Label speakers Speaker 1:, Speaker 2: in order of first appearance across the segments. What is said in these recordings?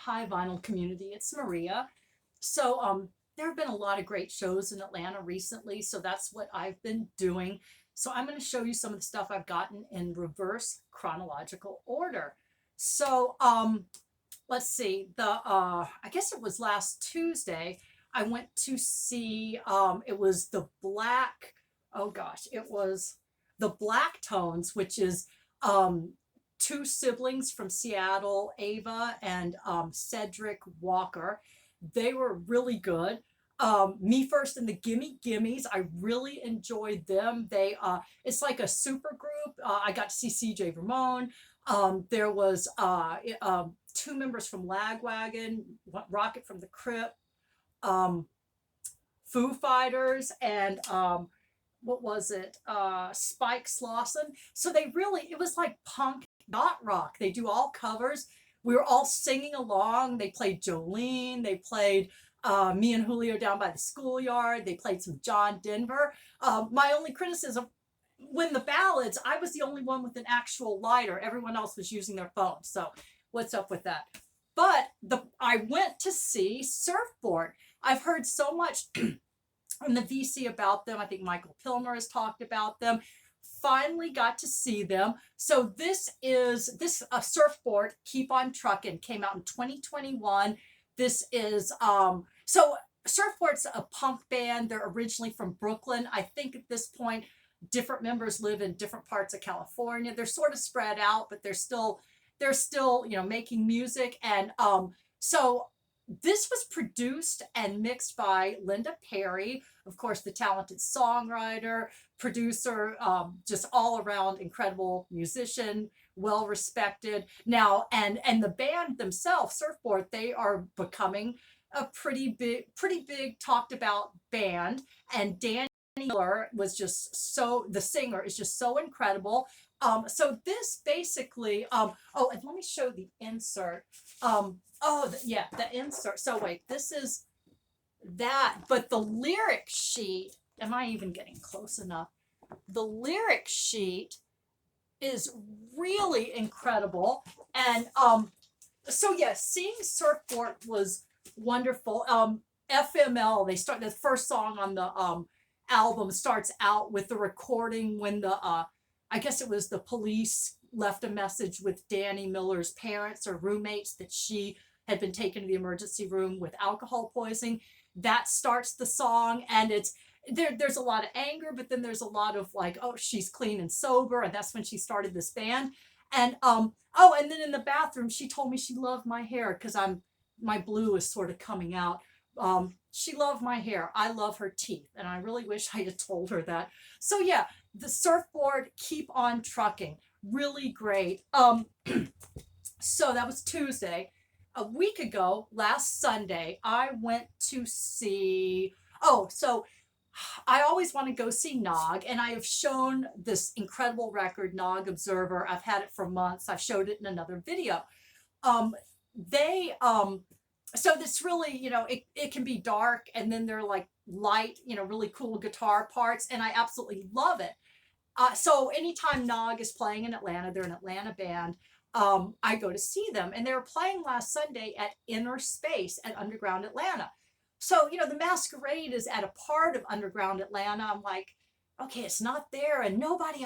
Speaker 1: Hi, vinyl community. It's Maria. There have been a lot of great shows in Atlanta recently, so that's what I've been doing. So, I'm going to show you some of the stuff I've gotten in reverse chronological order. So, let's see. I guess it was last Tuesday. I went to see. It was the Black. Oh gosh, it was the Black Tones, which is um, two siblings from Seattle, Ava and Cedric Walker. They were really good. Me First and the Gimme Gimmes. I really enjoyed them. It's like a super group. I got to see CJ Ramon. There was two members from Lagwagon, Rocket from the Crypt, um, Foo Fighters, and what was it? Spike Slauson. So it was like punk dot rock. They do all covers. We were all singing along. They played Jolene. They played Me and Julio Down by the Schoolyard. They played some John Denver. My only criticism, when the ballads, I was the only one with an actual lighter. Everyone else was using their phone. So what's up with that? But I went to see Surfbort. I've heard so much in the VC about them. I think Michael Pilmer has talked about them. Finally got to see them. So this Surfbort, Keep on Truckin', came out in 2021. This is so Surfbort's a punk band. They're originally from Brooklyn. I think at this point different members live in different parts of California. They're sort of spread out, but they're still making music. And so this was produced and mixed by Linda Perry, of course, the talented songwriter, producer, just all around incredible musician, well respected. Now, and the band themselves, Surfboard, they are becoming a pretty big talked about band. And Danny Miller the singer is just so incredible. So this basically, oh, and let me show the insert. Yeah, the insert. So wait, this is that, but the lyric sheet, am I even getting close enough? The lyric sheet is really incredible. And so yeah, seeing Surfboard was wonderful. FML, the first song on the album starts out with the recording when I guess it was the police left a message with Danny Miller's parents or roommates that she had been taken to the emergency room with alcohol poisoning. That starts the song, and there's a lot of anger, but then there's a lot of like, oh, she's clean and sober, and that's when she started this band. And and then in the bathroom, she told me she loved my hair because my blue is sort of coming out. She loved my hair. I love her teeth, and I really wish I had told her that. So yeah, the Surfboard, Keep on Trucking, really great. So that was Tuesday. A week ago, last Sunday, I went to see. Oh, so I always want to go see Nog, and I have shown this incredible record, Nog Observer. I've had it for months. I've showed it in another video. They so this really, it can be dark, and then they're like light, really cool guitar parts, and I absolutely love it. So anytime Nog is playing in Atlanta, they're an Atlanta band. I go to see them, and they were playing last Sunday at Inner Space at Underground Atlanta. So the masquerade is at a part of Underground Atlanta. I'm like, okay, it's not there, and nobody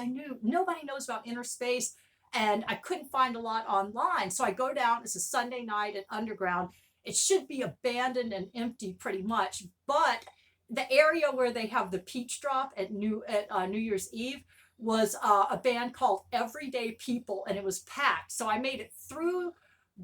Speaker 1: knows about Inner Space, and I couldn't find a lot online. So I go down. It's a Sunday night at Underground. It should be abandoned and empty pretty much, but the area where they have the peach drop at New Year's Eve was a band called Everyday People, and it was packed. So I made it through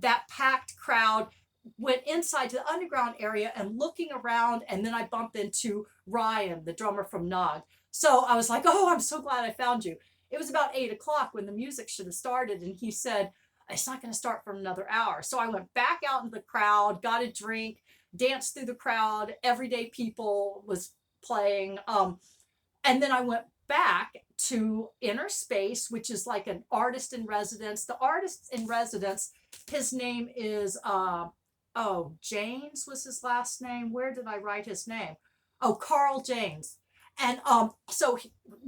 Speaker 1: that packed crowd, went inside to the underground area and looking around, and then I bumped into Ryan, the drummer from Nog. So I was like, oh, I'm so glad I found you. It was about 8 o'clock when the music should have started, and he said, it's not going to start for another hour. So I went back out into the crowd, got a drink, danced through the crowd. Everyday People was playing. And then I went back to Inner Space, which is like an artist in residence. The artist in residence, his name is, James was his last name. Where did I write his name? Oh, Carl James. And so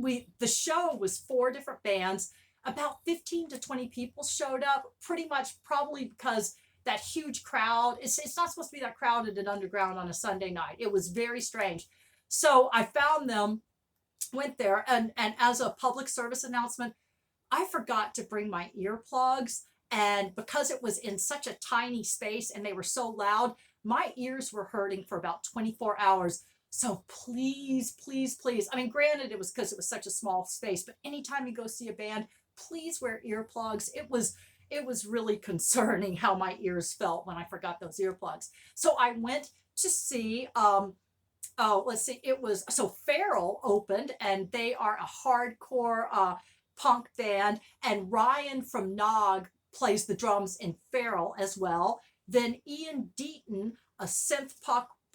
Speaker 1: the show was 4 different bands. About 15 to 20 people showed up, pretty much probably because that huge crowd. It's not supposed to be that crowded and underground on a Sunday night. It was very strange. So I found them, went there, and as a public service announcement, I forgot to bring my earplugs. And because it was in such a tiny space and they were so loud, my ears were hurting for about 24 hours. So please, please, please. I mean, granted, it was because it was such a small space, but anytime you go see a band, please wear earplugs. It was really concerning how my ears felt when I forgot those earplugs. So I went to see oh, let's see, it was so Feral opened, and they are a hardcore punk band, and Ryan from Nog plays the drums in Feral as well. Then Ian Deaton, a synth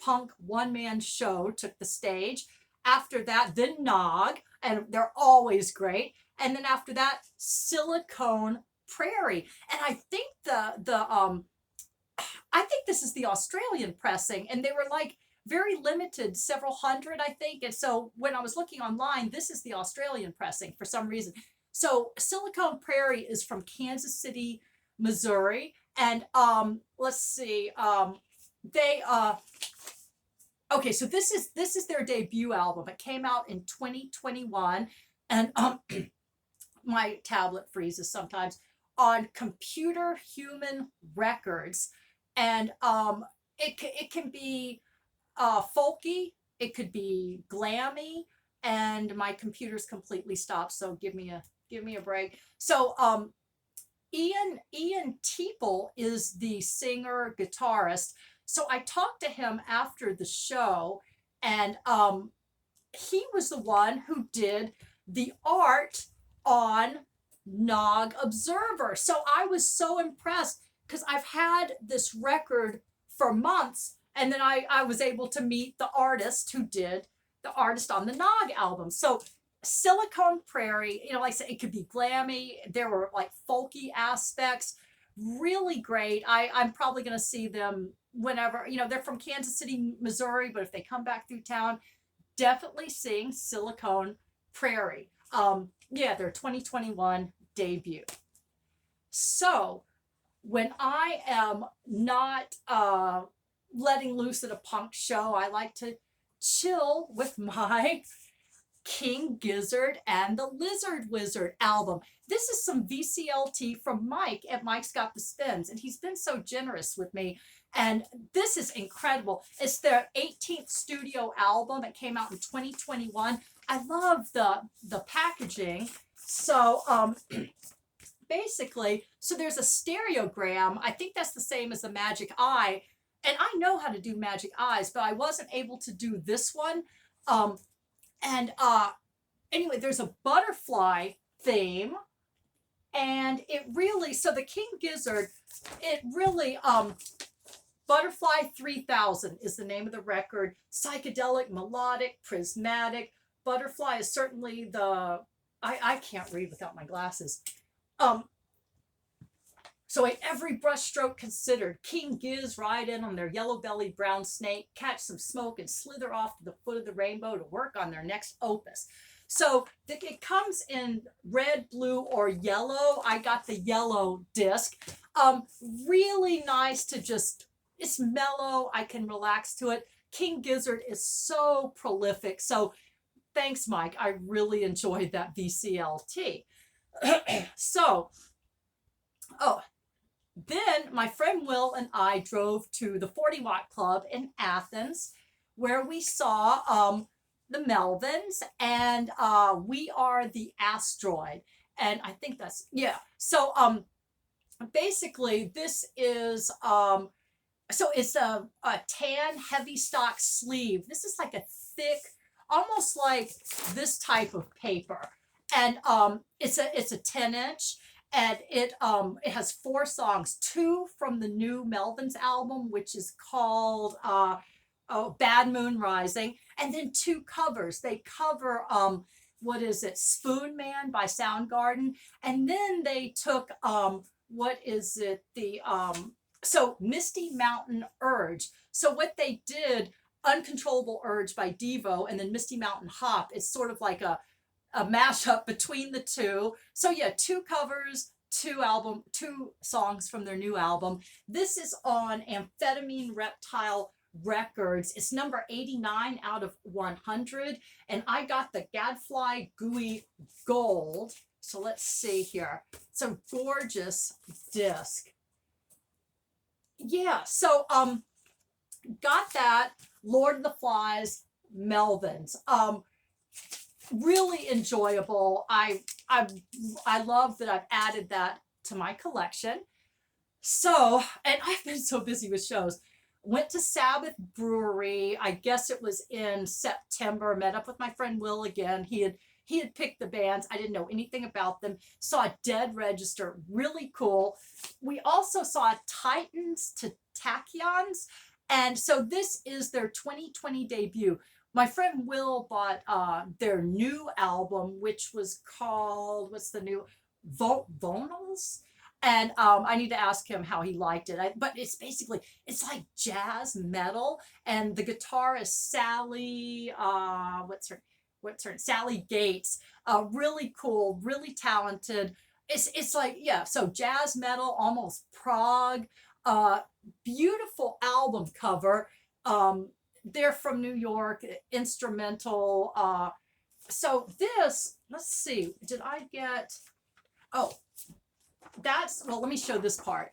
Speaker 1: punk one-man show, took the stage. After that, then Nog, and they're always great. And then after that, Silicone Prairie. And I think I think this is the Australian pressing, and they were like very limited, several hundred, I think. And so when I was looking online, this is the Australian pressing for some reason. So Silicone Prairie is from Kansas City, Missouri. And let's see, they okay, so this is their debut album. It came out in 2021, and my tablet freezes sometimes, on Computer Human Records. And it can be folky, it could be glammy, and my computer's completely stopped, so give me a break. So Ian Teeple is the singer guitarist. So I talked to him after the show, and he was the one who did the art on Nog Observer. So I was so impressed because I've had this record for months, and then I was able to meet the artist who did the artist on the Nog album. So Silicone Prairie, like I said, it could be glammy. There were like folky aspects, really great. I'm probably going to see them whenever, they're from Kansas City, Missouri, but if they come back through town, definitely seeing Silicone Prairie. Yeah, their 2021 debut. So when I am not letting loose at a punk show, I like to chill with my King Gizzard and the Lizard Wizard album. This is some VCLT from Mike at Mike's Got the Spins, and he's been so generous with me. And this is incredible. It's their 18th studio album. It came out in 2021. I love the packaging. So basically, so there's a stereogram. I think that's the same as the Magic Eye. And I know how to do Magic Eyes, but I wasn't able to do this one. Anyway, there's a butterfly theme, and it really, so the King Gizzard, it really, Butterfly 3000 is the name of the record. Psychedelic, melodic, prismatic. Butterfly is certainly I can't read without my glasses. So at every brushstroke considered, King Giz ride in on their yellow-bellied brown snake, catch some smoke, and slither off to the foot of the rainbow to work on their next opus. So it comes in red, blue, or yellow. I got the yellow disc. Really nice to just, it's mellow. I can relax to it. King Gizzard is so prolific. So thanks, Mike. I really enjoyed that VCLT. So, then my friend Will and I drove to the 40 Watt Club in Athens, where we saw the Melvins, and We Are the Asteroid. And I think that's, yeah. So basically this is, so it's a tan heavy stock sleeve. This is like a thick, almost like this type of paper. And it's a 10-inch. And it has 4 songs, 2 from the new Melvins album, which is called Bad Moon Rising, and then 2 covers. They cover what is it, Spoon Man by Soundgarden, and then they took what is it, so Misty Mountain Urge. So what they did, Uncontrollable Urge by Devo, and then Misty Mountain Hop. It's sort of like a mashup between the two. So yeah, 2 covers, two songs from their new album. This is on Amphetamine Reptile Records. It's number 89 out of 100, and I got the Gadfly Gooey Gold. So let's see here. It's a gorgeous disc. Yeah, so got that. Lord of the Flies, Melvins. Really enjoyable. I love that I've added that to my collection. So, and I've been so busy with shows. Went to Sabbath Brewery. I guess it was in September. Met up with my friend Will again. He had picked the bands. I didn't know anything about them. Saw Dead Register, really cool. We also saw Titans to Tachyons, and so this is their 2020 debut. My friend Will bought their new album, which was called, what's the new, Vonals? And I need to ask him how he liked it. But it's basically, it's like jazz metal, and the guitar is Sally, what's her, Sally Gates. Really cool, really talented. It's like, yeah, so jazz metal, almost prog. Beautiful album cover. They're from New York, instrumental. So this, let's see, did I get, oh, that's, well, let me show this part.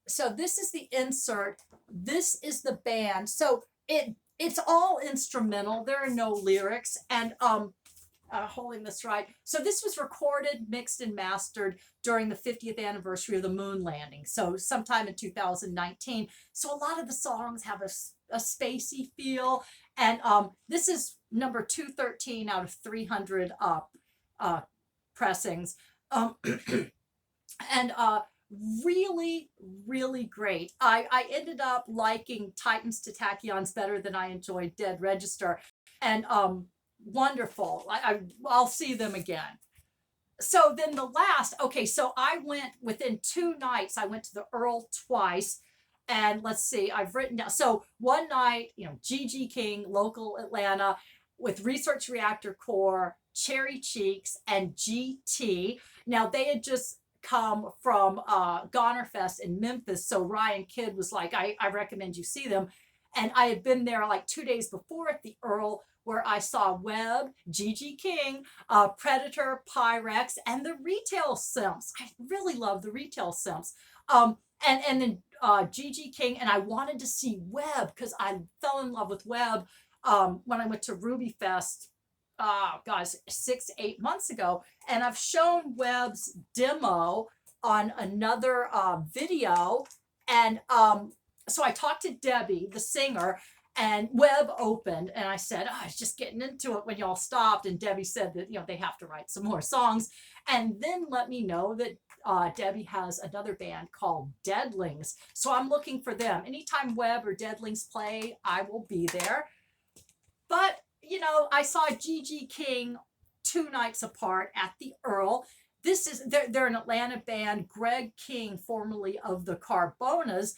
Speaker 1: So this is the insert. This is the band. So it's all instrumental. There are no lyrics. And holding this right. So this was recorded, mixed, and mastered during the 50th anniversary of the moon landing. So sometime in 2019. So a lot of the songs have a spacey feel. And this is number 213 out of 300 pressings. And really, really great. I ended up liking Titans to Tachyons better than I enjoyed Dead Register. And wonderful. I'll see them again. So then the last, okay, so I went within 2 nights, I went to the Earl twice. And let's see, I've written down. So one night, G.G. King, local Atlanta, with Research Reactor Corps, Cherry Cheeks, and G.T. Now they had just come from Goner Fest in Memphis. So Ryan Kidd was like, I recommend you see them. And I had been there like 2 days before at the Earl, where I saw Webb, G.G. King, Predator, Pyrex, and the Retail Simps. I really love the Retail Simps. And then G.G. King, and I wanted to see Webb because I fell in love with Webb when I went to Ruby Fest, guys, 6-8 months ago. And I've shown Webb's demo on another video. And so I talked to Debbie, the singer, and Webb opened, and I said, I was just getting into it when y'all stopped. And Debbie said that, they have to write some more songs. And then let me know that Debbie has another band called Deadlings. So I'm looking for them. Anytime Webb or Deadlings play, I will be there. But, I saw G.G. King 2 nights apart at the Earl. They're an Atlanta band. Greg King, formerly of the Carbonas.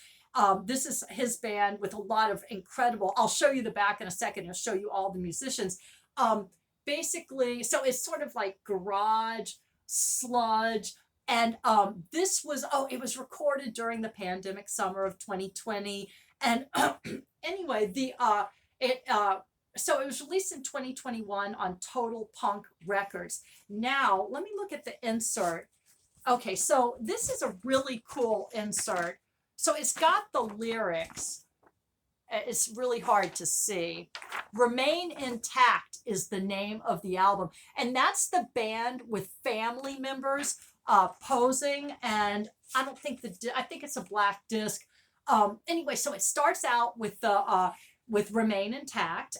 Speaker 1: This is his band with a lot of incredible, I'll show you the back in a second. I'll show you all the musicians. Basically, so it's sort of like garage, sludge. And this was, it was recorded during the pandemic summer of 2020. And anyway, so it was released in 2021 on Total Punk Records. Now, let me look at the insert. Okay, so this is a really cool insert. So it's got the lyrics. It's really hard to see. Remain Intact is the name of the album. And that's the band with family members posing. And I think it's a black disc. Anyway, so it starts out with with Remain Intact,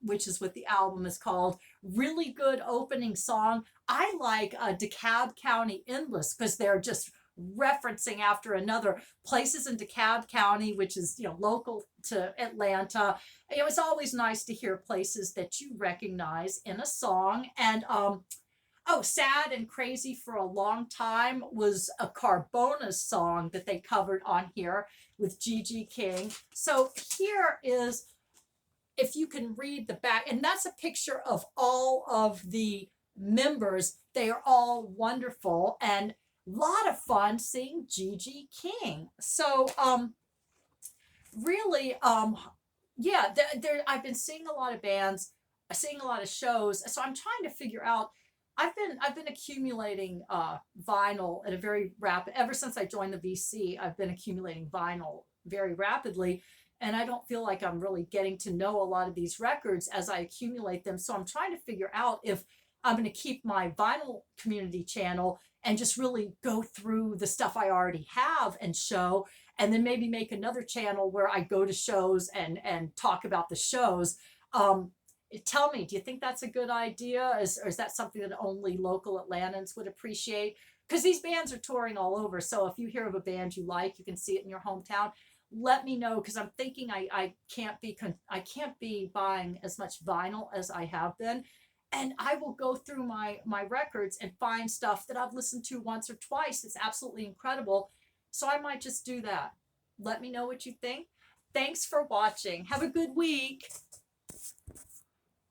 Speaker 1: which is what the album is called. Really good opening song. I like DeKalb County Endless because they're just referencing after another places in DeKalb County, which is local to Atlanta. It's always nice to hear places that you recognize in a song. And Sad and Crazy for a Long Time was a Carbonas song that they covered on here with G.G. King. So here is, if you can read the back, and that's a picture of all of the members. They are all wonderful. And lot of fun seeing Gigi King. So really, yeah, I've been seeing a lot of bands, seeing a lot of shows. So I'm trying to figure out. I've been accumulating vinyl at a very rapid. Ever since I joined the VC, I've been accumulating vinyl very rapidly, and I don't feel like I'm really getting to know a lot of these records as I accumulate them. So I'm trying to figure out if I'm going to keep my vinyl community channel and just really go through the stuff I already have and show, and then maybe make another channel where I go to shows and talk about the shows. Um, Tell me, do you think that's a good idea? Or is that something that only local Atlantans would appreciate? Because these bands are touring all over. So if you hear of a band you like, you can see it in your hometown. Let me know, because I'm thinking I can't be buying as much vinyl as I have been, and I will go through my records and find stuff that I've listened to once or twice. It's absolutely incredible. So I might just do that. Let me know what you think. Thanks for watching. Have a good week.